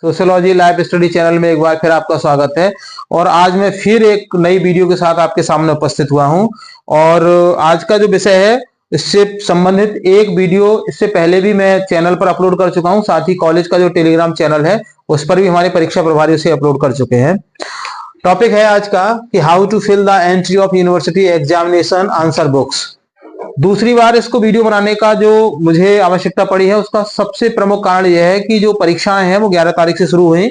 Sociology life study channel में एक बार फिर आपका स्वागत है। और आज मैं फिर एक नई वीडियो के साथ आपके सामने उपस्थित हुआ हूं। और आज का जो विषय है इससे संबंधित एक वीडियो इससे पहले भी मैं चैनल पर अपलोड कर चुका हूं। साथ ही कॉलेज का जो टेलीग्राम चैनल है उस पर भी हमारे परीक्षा प्रभारी उसे अपलोड कर चुके हैं। टॉपिक है आज का कि how to fill the entry of university examination answer books. दूसरी बार इसको वीडियो बनाने का जो मुझे आवश्यकता पड़ी है उसका सबसे प्रमुख कारण यह है कि जो परीक्षाएं हैं वो 11 तारीख से शुरू हुई।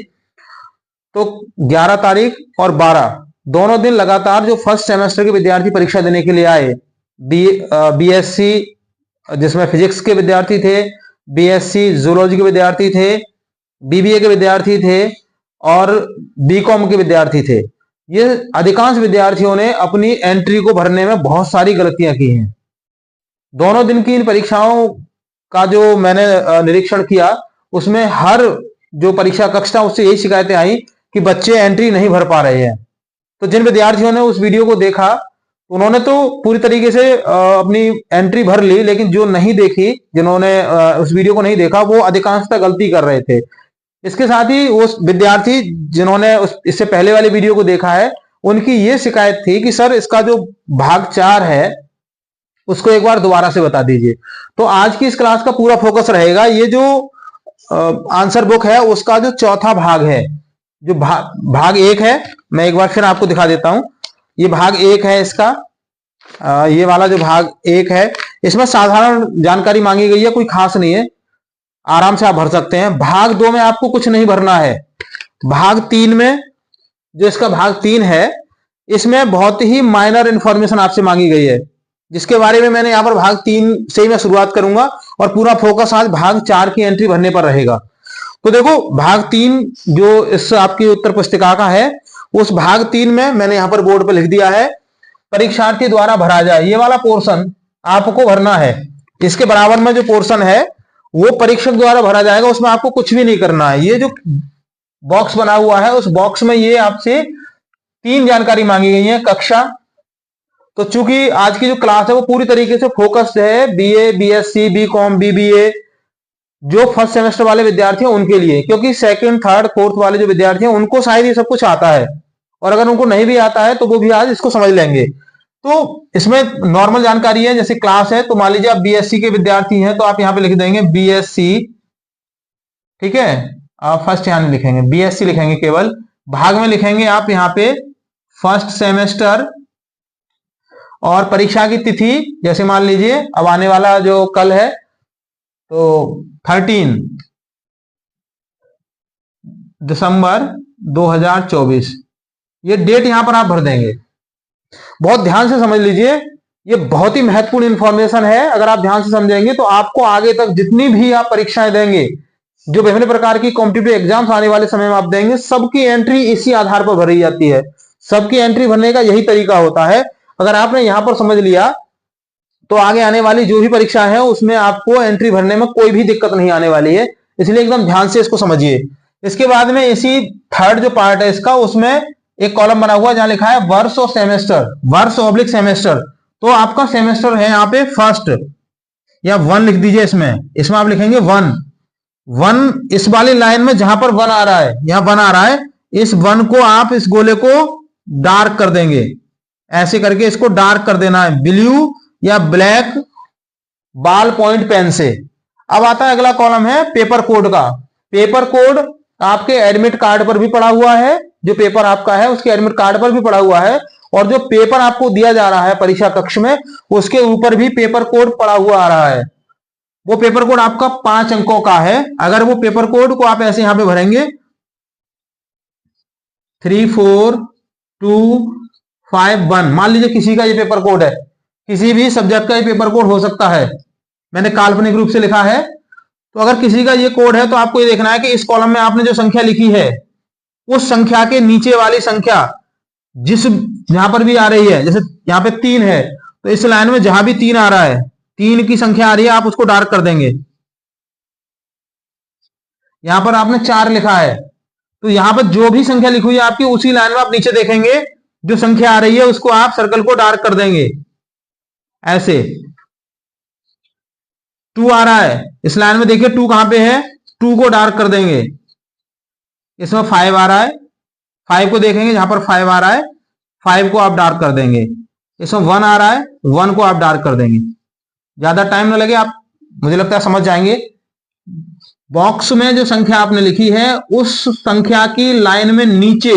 तो 11 तारीख और 12 दोनों दिन लगातार जो फर्स्ट सेमेस्टर के विद्यार्थी परीक्षा देने के लिए आए, बीएससी जिसमें फिजिक्स के विद्यार्थी थे, बीएससी जूलॉजी के विद्यार्थी थे, बीबीए के विद्यार्थी थे और बीकॉम के विद्यार्थी थे, ये अधिकांश विद्यार्थियों ने अपनी एंट्री को भरने में बहुत सारी गलतियां की हैं। दोनों दिन की इन परीक्षाओं का जो मैंने निरीक्षण किया उसमें हर जो परीक्षा कक्ष था उससे यही शिकायतें आई कि बच्चे एंट्री नहीं भर पा रहे हैं। तो जिन विद्यार्थियों ने उस वीडियो को देखा उन्होंने तो पूरी तरीके से अपनी एंट्री भर ली, लेकिन जो नहीं देखी, जिन्होंने उस वीडियो को नहीं देखा, वो अधिकांशतः गलती कर रहे थे। इसके साथ ही उस विद्यार्थी जिन्होंने इससे पहले वाले वीडियो को देखा है उनकी ये शिकायत थी कि सर इसका जो भाग 4 है उसको एक बार दोबारा से बता दीजिए। तो आज की इस क्लास का पूरा फोकस रहेगा ये जो आंसर बुक है उसका जो चौथा भाग है, जो भाग 1 है, मैं एक बार फिर आपको दिखा देता हूं। ये भाग 1 है इसका, ये वाला जो भाग 1 है इसमें साधारण जानकारी मांगी गई है, कोई खास नहीं है, आराम से आप भर सकते हैं। भाग 2 में आपको कुछ नहीं भरना है। भाग 3 में, जो इसका भाग 3 है, इसमें बहुत ही माइनर इंफॉर्मेशन आपसे मांगी गई है, जिसके बारे में मैंने यहां पर भाग 3 से ही मैं शुरुआत करूंगा और पूरा फोकस आज भाग 4 की एंट्री भरने पर रहेगा। तो देखो, भाग 3 जो इस आपकी उत्तर पुस्तिका का है, उस भाग 3 में मैंने यहां पर बोर्ड पर लिख दिया है परीक्षार्थी द्वारा भरा जाए, ये वाला पोर्शन आपको भरना है। इसके बराबर में जो पोर्शन है वो परीक्षक द्वारा भरा जाएगा, उसमें आपको कुछ भी नहीं करना है। ये जो बॉक्स बना हुआ है उस बॉक्स में ये आपसे 3 जानकारी मांगी गई है। कक्षा, तो चूंकि आज की जो क्लास है वो पूरी तरीके से फोकस्ड है बीए, बीएससी, बीकॉम, बीबीए, जो फर्स्ट सेमेस्टर वाले विद्यार्थी हैं उनके लिए, क्योंकि सेकंड, थर्ड, फोर्थ वाले जो विद्यार्थी हैं उनको शायद ये सब कुछ आता है, और अगर उनको नहीं भी आता है तो वो भी आज इसको समझ लेंगे। तो इसमें नॉर्मल जानकारी है, जैसे क्लास है, तो मान लीजिए आप बीएससी के विद्यार्थी हैं तो आप यहां पे लिख देंगे बीएससी, ठीक है, आप फर्स्ट यहां लिखेंगे बीएससी, लिखेंगे केवल। भाग में लिखेंगे आप यहां पे फर्स्ट सेमेस्टर, और परीक्षा की तिथि जैसे मान लीजिए अब आने वाला जो कल है तो 13 दिसंबर 2024, ये डेट यहां पर आप भर देंगे। बहुत ध्यान से समझ लीजिए, ये बहुत ही महत्वपूर्ण इंफॉर्मेशन है। अगर आप ध्यान से समझेंगे तो आपको आगे तक जितनी भी आप परीक्षाएं देंगे, जो विभिन्न प्रकार की कॉम्पिटिटिव एग्जाम्स आने वाले समय में आप देंगे, सबकी एंट्री इसी आधार पर भरी जाती है। सबकी एंट्री भरने का यही तरीका होता है। अगर आपने यहां पर समझ लिया तो आगे आने वाली जो भी परीक्षा है उसमें आपको एंट्री भरने में कोई भी दिक्कत नहीं आने वाली है, इसलिए एकदम ध्यान से इसको समझिए। इसके बाद में इसी थर्ड जो पार्ट है इसका, उसमें एक कॉलम बना हुआ जहां लिखा है वर्ष और सेमेस्टर, वर्ष ऑब्लिक सेमेस्टर। तो आपका सेमेस्टर है यहाँ पे फर्स्ट, या 1 लिख दीजिए। इसमें आप लिखेंगे 1, इस वाली लाइन में जहां पर 1 आ रहा है, यहां 1 आ रहा है, इस 1 को आप इस गोले को डार्क कर देंगे, ऐसे करके इसको डार्क कर देना है ब्लू या ब्लैक बॉल पॉइंट पेन से। अब आता है अगला कॉलम है पेपर कोड का। पेपर कोड आपके एडमिट कार्ड पर भी पड़ा हुआ है, जो पेपर आपका है उसके एडमिट कार्ड पर भी पड़ा हुआ है, और जो पेपर आपको दिया जा रहा है परीक्षा कक्ष में उसके ऊपर भी पेपर कोड पड़ा हुआ आ रहा है। वो पेपर कोड आपका 5 अंकों का है। अगर वो पेपर कोड को आप ऐसे यहां पे भरेंगे 34251, मान लीजिए किसी का ये पेपर कोड है, किसी भी सब्जेक्ट का ये पेपर कोड हो सकता है, मैंने काल्पनिक रूप से लिखा है। तो अगर किसी का ये कोड है तो आपको ये देखना है कि इस कॉलम में आपने जो संख्या लिखी है उस संख्या के नीचे वाली संख्या जिस यहां पर भी आ रही है, जैसे यहां पे 3 है तो इस लाइन में जहां भी 3 आ रहा है, 3 की संख्या आ रही है, आप उसको डार्क कर देंगे। यहां पर आपने 4 लिखा है तो यहां पर जो भी संख्या लिखी हुई है आपकी, उसी लाइन में आप नीचे देखेंगे जो संख्या आ रही है उसको आप सर्कल को डार्क कर देंगे। ऐसे 2 आ रहा है, इस लाइन में देखिए 2 कहां पे है, 2 को डार्क कर देंगे। इसमें 5 आ रहा है, 5 को देखेंगे जहां पर 5 आ रहा है 5 को आप डार्क कर देंगे। इसमें 1 आ रहा है 1 को आप डार्क कर देंगे। ज्यादा टाइम ना लगे, आप मुझे लगता है समझ जाएंगे। बॉक्स में जो संख्या आपने लिखी है उस संख्या की लाइन में नीचे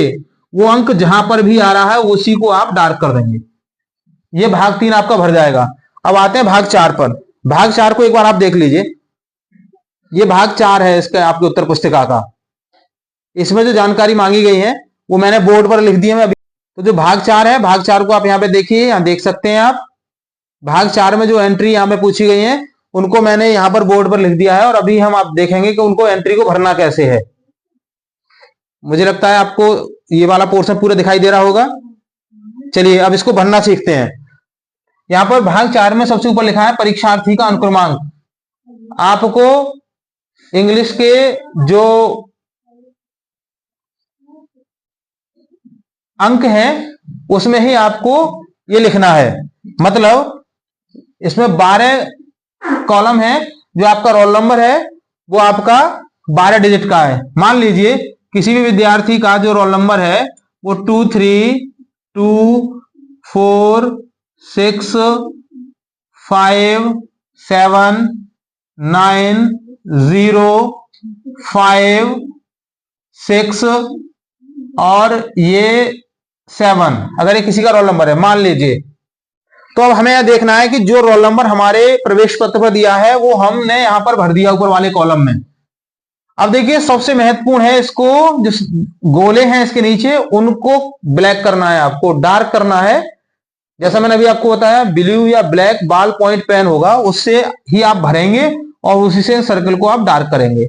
वो अंक जहां पर भी आ रहा है उसी को आप डार्क कर देंगे। ये भाग 3 आपका भर जाएगा। अब आते हैं भाग 4 पर। भाग 4 को एक बार आप देख लीजिए। ये भाग 4 है इसका आपके उत्तर पुस्तिका का। इसमें जो जानकारी मांगी गई है वो मैंने बोर्ड पर लिख दी है अभी। तो जो भाग 4 है, भाग 4 को आप यहाँ पे देखिए, यहाँ देख सकते हैं आप। भाग 4 में जो एंट्री यहाँ पे पूछी गई है उनको मैंने यहाँ पर बोर्ड पर लिख दिया है और अभी हम आप देखेंगे कि उनको एंट्री को भरना कैसे है। मुझे लगता है आपको ये वाला पोर्शन पूरा दिखाई दे रहा होगा। चलिए अब इसको भरना सीखते हैं। यहाँ पर भाग 4 में सबसे ऊपर लिखा है परीक्षार्थी का अनुक्रमांक। आपको इंग्लिश के जो अंक है उसमें ही आपको ये लिखना है। मतलब इसमें 12 कॉलम है। जो आपका रोल नंबर है वो आपका 12 डिजिट का है। मान लीजिए किसी भी विद्यार्थी का जो रोल नंबर है वो 2 3 2 4 6 5 7 9 0 5 6 और ये 7, अगर ये किसी का रोल नंबर है मान लीजिए, तो अब हमें यह देखना है कि जो रोल नंबर हमारे प्रवेश पत्र पर दिया है वो हमने यहां पर भर दिया ऊपर वाले कॉलम में। अब देखिए सबसे महत्वपूर्ण है, इसको जो गोले हैं इसके नीचे उनको ब्लैक करना है, आपको डार्क करना है। जैसा मैंने अभी आपको बताया ब्लू या ब्लैक बॉल पॉइंट पेन होगा उससे ही आप भरेंगे और उसी से सर्कल को आप डार्क करेंगे।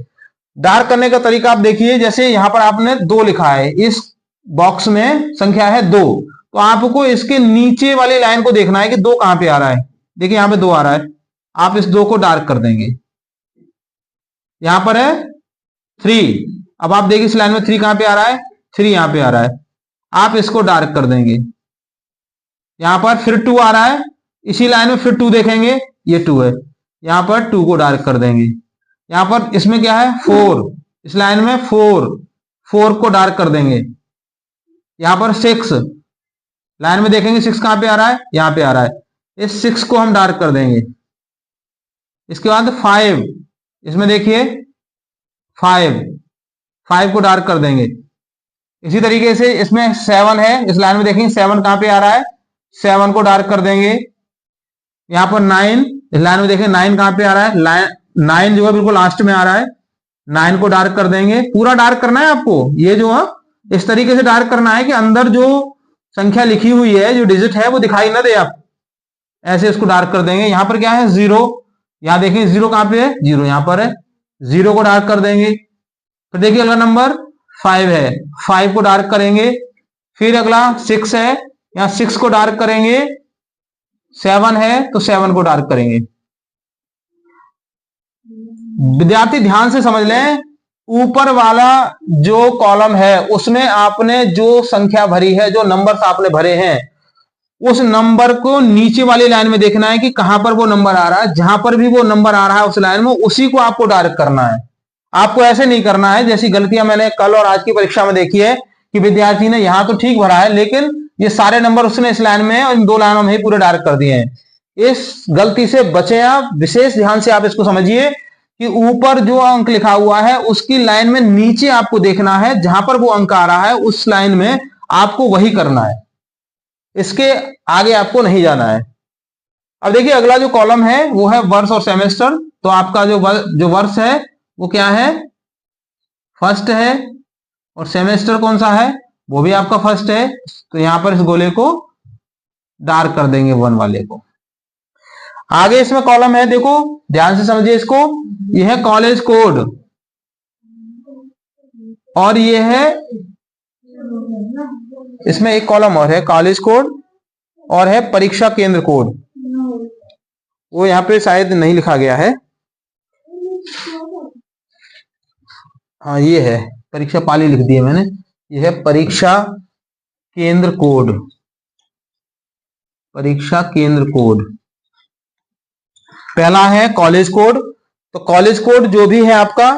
डार्क करने का तरीका आप देखिए, जैसे यहां पर आपने 2 लिखा है, इस बॉक्स में संख्या है 2, तो आपको इसके नीचे वाली लाइन को देखना है कि 2 कहां पे आ रहा है। देखिए यहां पे 2 आ रहा है, आप इस 2 को डार्क कर देंगे। यहां पर है 3, अब आप देखिए इस लाइन में 3 कहां पे आ रहा है, 3 यहां पे आ रहा है, आप इसको डार्क कर देंगे। यहां पर फिर 2 आ रहा है, इसी लाइन में फिर 2 देखेंगे, ये 2 है, यहां पर 2 को डार्क कर देंगे। यहां पर इसमें क्या है 4, इस लाइन में 4 को डार्क कर देंगे। यहां पर 6 लाइन में देखेंगे 6 कहां पे आ रहा है, यहां पे आ रहा है, इस 6 को हम डार्क कर देंगे। इसके बाद 5, इसमें देखिए 5 को डार्क कर देंगे। इसी तरीके से इसमें 7 है, इस लाइन में देखेंगे 7 कहां पे आ रहा है, 7 को डार्क कर देंगे। यहां पर 9, इस लाइन में देखें 9 कहां पे आ रहा है, 9 जो है बिल्कुल लास्ट में आ रहा है, 9 को डार्क कर देंगे। पूरा डार्क करना है आपको, ये जो है इस तरीके से डार्क करना है कि अंदर जो संख्या लिखी हुई है, जो डिजिट है वो दिखाई ना दे आप, ऐसे इसको डार्क कर देंगे। यहां पर क्या है 0, यहां देखें 0 कहां पे है, 0 यहां पर है, 0 को डार्क कर देंगे। फिर देखिए अगला नंबर 5 है, 5 को डार्क करेंगे। फिर अगला 6 है, यहां 6 को डार्क करेंगे। 7 है तो 7 को डार्क करेंगे। विद्यार्थी ध्यान से समझ लें, ऊपर वाला जो कॉलम है उसमें आपने जो संख्या भरी है, जो नंबर्स आपने भरे हैं, उस नंबर को नीचे वाली लाइन में देखना है कि कहां पर वो नंबर आ रहा है। जहां पर भी वो नंबर आ रहा है उस लाइन में उसी को आपको डार्क करना है। आपको ऐसे नहीं करना है जैसी गलतियां मैंने कल और आज की परीक्षा में देखी है कि विद्यार्थी ने यहां तो ठीक भरा है लेकिन ये सारे नंबर उसने इस लाइन में और इन 2 लाइनों में ही पूरे डार्क कर दिए हैं। इस गलती से बचे आप, विशेष ध्यान से आप इसको समझिए कि ऊपर जो अंक लिखा हुआ है उसकी लाइन में नीचे आपको देखना है, जहां पर वो अंक आ रहा है उस लाइन में आपको वही करना है, इसके आगे आपको नहीं जाना है। अब देखिए अगला जो कॉलम है वो है वर्ष और सेमेस्टर। तो आपका जो वर्ष है वो क्या है, फर्स्ट है, और सेमेस्टर कौन सा है, वो भी आपका फर्स्ट है। तो यहां पर इस गोले को डार्क कर देंगे 1 वाले को। आगे इसमें कॉलम है, देखो ध्यान से समझिए इसको, यह है कॉलेज कोड और ये है, इसमें एक कॉलम और है कॉलेज कोड और है परीक्षा केंद्र कोड। वो यहां पे शायद नहीं लिखा गया है, हाँ ये है, परीक्षा पाली लिख दी है मैंने, ये है परीक्षा केंद्र कोड, परीक्षा केंद्र कोड। पहला है कॉलेज कोड। तो कॉलेज कोड जो भी है आपका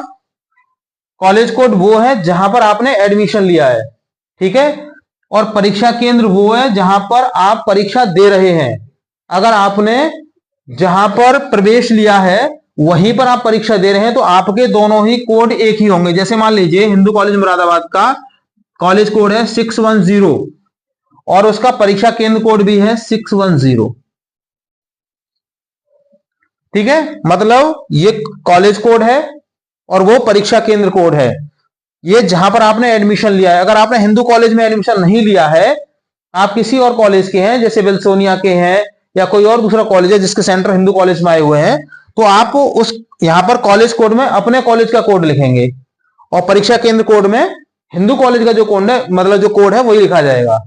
कॉलेज कोड वो है जहां पर आपने एडमिशन लिया है, ठीक है। और परीक्षा केंद्र वो है जहां पर आप परीक्षा दे रहे हैं। अगर आपने जहां पर प्रवेश लिया है वहीं पर आप परीक्षा दे रहे हैं तो आपके दोनों ही कोड एक ही होंगे। जैसे मान लीजिए हिंदू कॉलेज मुरादाबाद का कॉलेज कोड है 610 और उसका परीक्षा केंद्र कोड भी है 610, ठीक है। मतलब ये कॉलेज कोड है और वो परीक्षा केंद्र कोड है, ये जहां पर आपने एडमिशन लिया है। अगर आपने हिंदू कॉलेज में एडमिशन नहीं लिया है, आप किसी और कॉलेज के हैं, जैसे विल्सोनिया के हैं या कोई और दूसरा कॉलेज है जिसके सेंटर हिंदू कॉलेज में आए हुए हैं, तो आप उस यहां पर कॉलेज कोड में अपने कॉलेज का कोड लिखेंगे और परीक्षा केंद्र कोड में हिंदू कॉलेज का जो कोड है, मतलब जो कोड है वही लिखा जाएगा।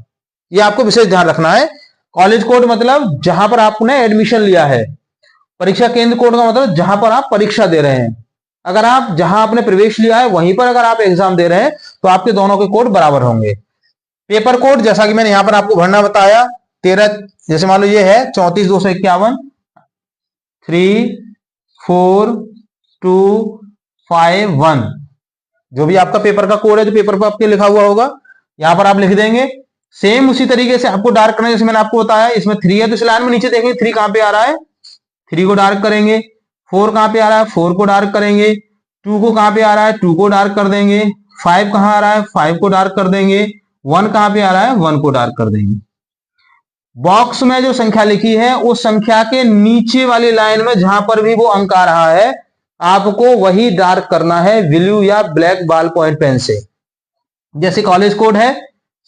ये आपको विशेष ध्यान रखना है। कॉलेज कोड मतलब जहां पर आपने एडमिशन लिया है, परीक्षा केंद्र कोड का मतलब जहां पर आप परीक्षा दे रहे हैं। अगर आप जहां आपने प्रवेश लिया है वहीं पर अगर आप एग्जाम दे रहे हैं तो आपके दोनों के कोड बराबर होंगे। पेपर कोड जैसा कि मैंने यहां पर आपको भरना बताया 13, जैसे मान लो ये है 34,251 34251, जो भी आपका पेपर का कोड है जो पेपर पर आपके लिखा हुआ होगा यहां पर आप लिख देंगे। सेम उसी तरीके से आपको डार्क करना है जैसे मैंने आपको बताया। इसमें 3 है तो इस लाइन में नीचे देखेंगे 3 कहां पे आ रहा है, 3 को डार्क करेंगे। 4 कहां पे आ रहा है, 4 को डार्क करेंगे। 2 को कहां पे आ रहा है, 2 को डार्क कर देंगे। 5 कहां आ रहा है, 5 को डार्क कर देंगे। 1 कहां पे आ रहा है, 1 को डार्क कर देंगे। बॉक्स में जो संख्या लिखी है उस संख्या के नीचे वाली लाइन में जहां पर भी वो अंक आ रहा है आपको वही डार्क करना है ब्लू या ब्लैक बॉल पॉइंट पेन से। जैसे कॉलेज कोड है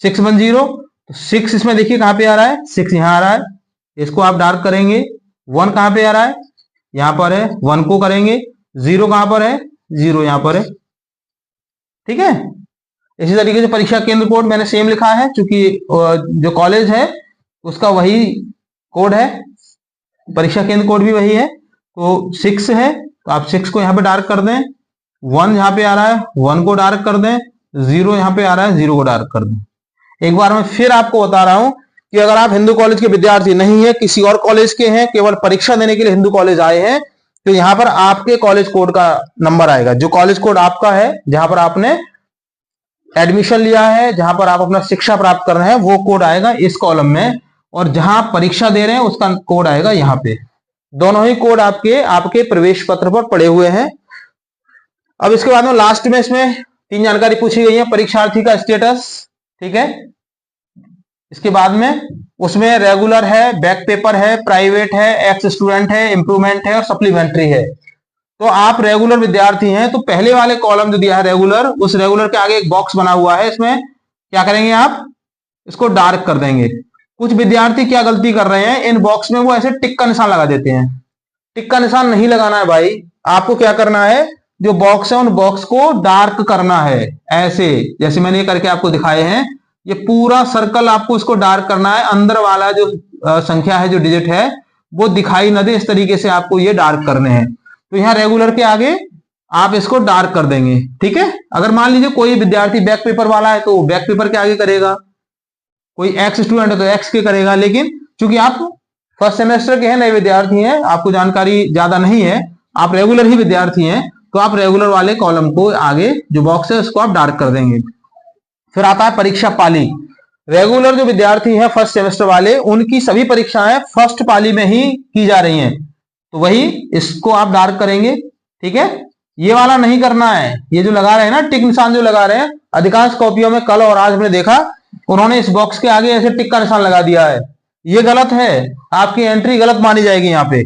610, तो 6 इसमें देखिए कहां पे आ रहा है, 6 यहां आ रहा है, इसको आप डार्क करेंगे। 1 कहां पे आ रहा है, यहां पर है, 1 को करेंगे। 0 कहां पर है, 0 यहां पर है, ठीक है। इसी तरीके से परीक्षा केंद्र कोड मैंने सेम लिखा है क्योंकि जो कॉलेज है उसका वही कोड है, परीक्षा केंद्र कोड भी वही है। तो 6 है तो आप 6 को यहां पे डार्क कर दें। 1 यहां पे आ रहा है, 1 को डार्क कर दें। 0 यहां पे आ रहा है, 0 को डार्क कर दें। एक बार मैं फिर आपको बता रहा हूं कि अगर आप हिंदू कॉलेज के विद्यार्थी नहीं है, किसी और कॉलेज के हैं, केवल परीक्षा देने के लिए हिंदू कॉलेज आए हैं, तो यहां पर आपके कॉलेज कोड का नंबर आएगा। जो कॉलेज कोड आपका है जहां पर आपने एडमिशन लिया है, जहां पर आप अपना शिक्षा प्राप्त कर रहे हैं, वो कोड आएगा इस कॉलम में, और जहां आप परीक्षा दे रहे हैं उसका कोड आएगा यहां पे। दोनों ही कोड आपके प्रवेश पत्र पर पड़े हुए हैं। अब इसके बाद में लास्ट में इसमें 3 जानकारी पूछी गई है। परीक्षार्थी का स्टेटस, ठीक है। इसके बाद में उसमें रेगुलर है, बैक पेपर है, प्राइवेट है, एक्स स्टूडेंट है, इंप्रूवमेंट है और सप्लीमेंट्री है। तो आप रेगुलर विद्यार्थी हैं तो पहले वाले कॉलम जो दिया है रेगुलर, उस रेगुलर के आगे एक बॉक्स बना हुआ है, इसमें क्या करेंगे आप इसको डार्क कर देंगे। कुछ विद्यार्थी क्या गलती कर रहे हैं, इन बॉक्स में वो ऐसे टिक का निशान लगा देते हैं। टिक का निशान नहीं लगाना है भाई, आपको क्या करना है, जो बॉक्स है उन बॉक्स को डार्क करना है। ऐसे जैसे मैंने ये करके आपको दिखाए हैं, ये पूरा सर्कल आपको इसको डार्क करना है। अंदर वाला जो संख्या है, जो डिजिट है, वो दिखाई न दे, इस तरीके से आपको ये डार्क करने हैं। तो यहाँ रेगुलर के आगे आप इसको डार्क कर देंगे, ठीक है। अगर मान लीजिए कोई विद्यार्थी बैक पेपर वाला है तो वो बैक पेपर के आगे करेगा, कोई एक्स स्टूडेंट है तो एक्स के करेगा। लेकिन चूंकि आप फर्स्ट सेमेस्टर के हैं, नए विद्यार्थी हैं, आपको जानकारी ज्यादा नहीं है, आप रेगुलर ही विद्यार्थी हैं, तो आप रेगुलर वाले कॉलम को आगे जो बॉक्स है उसको आप डार्क कर देंगे। फिर आता है परीक्षा पाली। रेगुलर जो विद्यार्थी हैं फर्स्ट सेमेस्टर वाले, उनकी सभी परीक्षाएं फर्स्ट पाली में ही की जा रही हैं, तो वही इसको आप डार्क करेंगे, ठीक है। ये वाला नहीं करना है, ये जो लगा रहे हैं ना टिक निशान जो लगा रहे हैं, अधिकांश कॉपियों में कल और आज हमने देखा उन्होंने इस बॉक्स के आगे ऐसे टिक का निशान लगा दिया है। ये गलत है, आपकी एंट्री गलत मानी जाएगी यहाँ पे।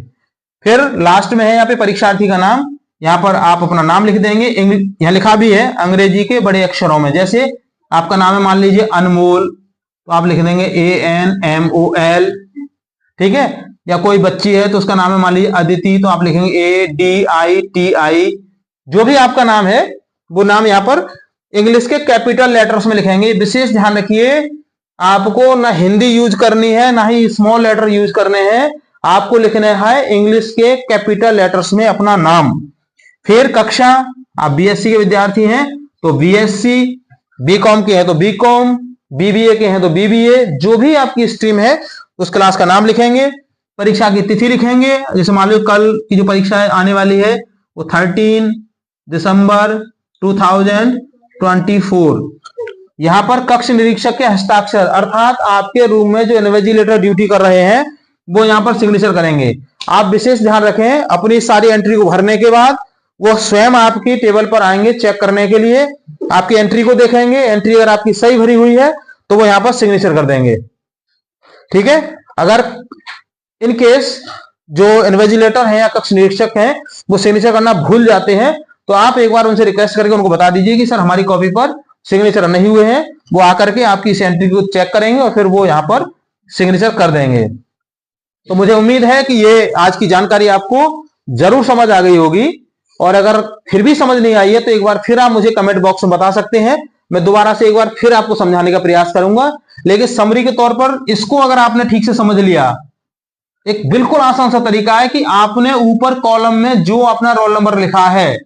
फिर लास्ट में है यहाँ पे परीक्षार्थी का नाम, यहाँ पर आप अपना नाम लिख देंगे। यहाँ लिखा भी है अंग्रेजी के बड़े अक्षरों में, जैसे आपका नाम है मान लीजिए अनमोल, तो आप लिख देंगे ANMOL, ठीक है। या कोई बच्ची है तो उसका नाम है मान लीजिए अदिति, तो आप लिखेंगे ADITI। जो भी आपका नाम है वो नाम यहाँ पर इंग्लिश के कैपिटल लेटर्स में लिखेंगे। विशेष ध्यान रखिए, आपको ना हिंदी यूज करनी है ना ही स्मॉल लेटर यूज करने हैं, आपको लिखना है इंग्लिश के कैपिटल लेटर्स में अपना नाम। फिर कक्षा, आप BSc के विद्यार्थी हैं तो BSc, BCom के हैं तो BCom, BBA के हैं तो BBA, जो भी आपकी स्ट्रीम है उस क्लास का नाम लिखेंगे। परीक्षा की तिथि लिखेंगे, जैसे मान लो कल की जो परीक्षा आने वाली है वो 13 दिसंबर 2024। यहाँ पर कक्ष निरीक्षक के हस्ताक्षर अर्थात आपके रूम में जो इन्विजिलेटर ड्यूटी कर रहे हैं वो यहाँ पर सिग्नेचर करेंगे। आप विशेष ध्यान रखें, अपनी सारी एंट्री को भरने के बाद वो स्वयं आपकी टेबल पर आएंगे चेक करने के लिए, आपकी एंट्री को देखेंगे, एंट्री अगर आपकी सही भरी हुई है तो वो यहाँ पर सिग्नेचर कर देंगे। ठीक है, अगर इन केस जो इन्विजिलेटर हैं या कक्ष निरीक्षक हैं वो सिग्नेचर करना भूल जाते हैं तो आप एक बार उनसे रिक्वेस्ट करके उनको बता दीजिए कि सर हमारी कॉपी पर सिग्नेचर नहीं हुए हैं। वो आकर के आपकी इस एंट्री को चेक करेंगे और फिर वो यहाँ पर सिग्नेचर कर देंगे। तो मुझे उम्मीद है कि ये आज की जानकारी आपको जरूर समझ आ गई होगी, और अगर फिर भी समझ नहीं आई है तो एक बार फिर आप मुझे कमेंट बॉक्स में बता सकते हैं, मैं दोबारा से एक बार फिर आपको समझाने का प्रयास करूंगा। लेकिन समरी के तौर पर इसको अगर आपने ठीक से समझ लिया, एक बिल्कुल आसान सा तरीका है कि आपने ऊपर कॉलम में जो अपना रोल नंबर लिखा है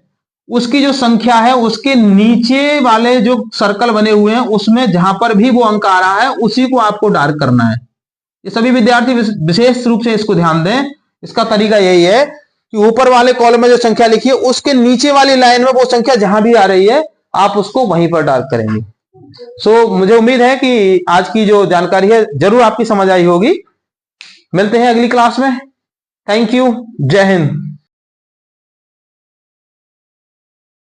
उसकी जो संख्या है उसके नीचे वाले जो सर्कल बने हुए हैं उसमें जहां पर भी वो अंक आ रहा है उसी को आपको डार्क करना है। ये सभी विद्यार्थी विशेष रूप से इसको ध्यान दें। इसका तरीका यही है कि ऊपर वाले कॉलम में जो संख्या लिखी है उसके नीचे वाली लाइन में वो संख्या जहां भी आ रही है आप उसको वहीं पर डार्क करेंगे। सो मुझे उम्मीद है कि आज की जो जानकारी है जरूर आपकी समझ आई होगी। मिलते हैं अगली क्लास में। थैंक यू, जय हिंद।